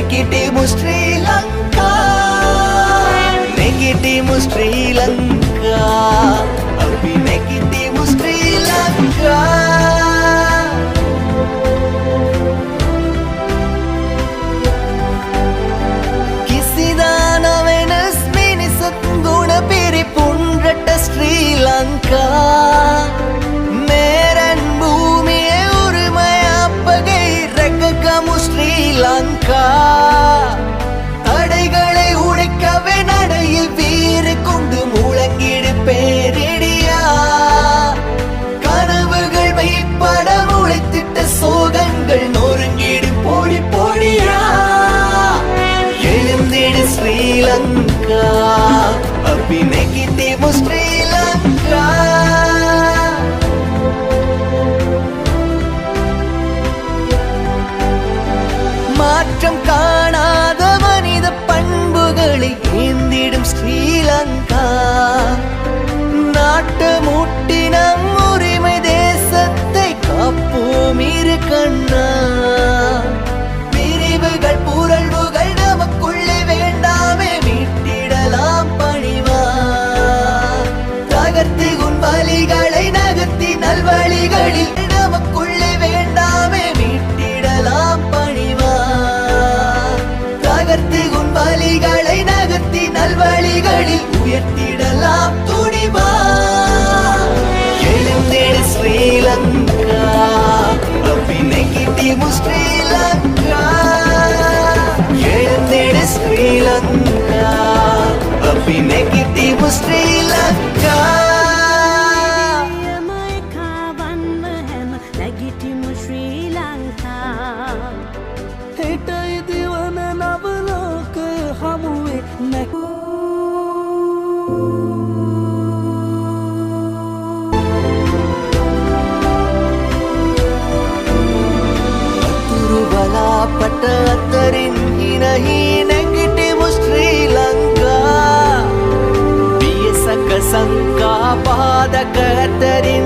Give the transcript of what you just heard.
negativu Sri Lanka, negativu Sri Lanka, abhi negativu Sri Lanka. Sri Lanka मेरन भूमि उरिमयाप्पगै रक्कमु श्रीलंका தடைகளை உடைக்கவே நடையில் வீறு கொண்டு முழங்கிடு பேரிடியா கனவுகள் மெய்ப்பட முளைத்திட்ட சோகங்கள் நொறுங்கிடு பொடி பொடியா எழுந்திடு ஸ்ரீலங்கா அபி நெகிட்டிவ் ஸ்ரீலங்கா மாற்றம் காணாத மனித பண்புகளை ஏந்திடும் ஸ்ரீலங்கா நாட்டமுட்டி நம் உரிமை தேசத்தை காப்போம் இரு கண்ணா பிரிவுகள் புரள்வுகள் நமக்குள்ளே வேண்டாமே மீட்டிடலாம் பணிவா தகர்த்து உன் வலிகளை நகர்த்தி நல்வழிகளில் நமக்குள்ளே வேண்டாமே மீட்டிடலாம் பணிவா தகர்த்து உன் வலிகளை நகர்த்தி நல்வழிகளில் உயர்த்திடலாம் துணிவா எழுந்திடு ஸ்ரீலங்கா அபி நெகிட்டிவ் ஸ்ரீலங்கா எழுந்திடு ஸ்ரீலங்கா அபி நெகிட்டிவ் ஸ்ரீலங்கா पट अतरिन ही नहीं नेगेटिव श्रीलंका बियसक संका पादक अतरिन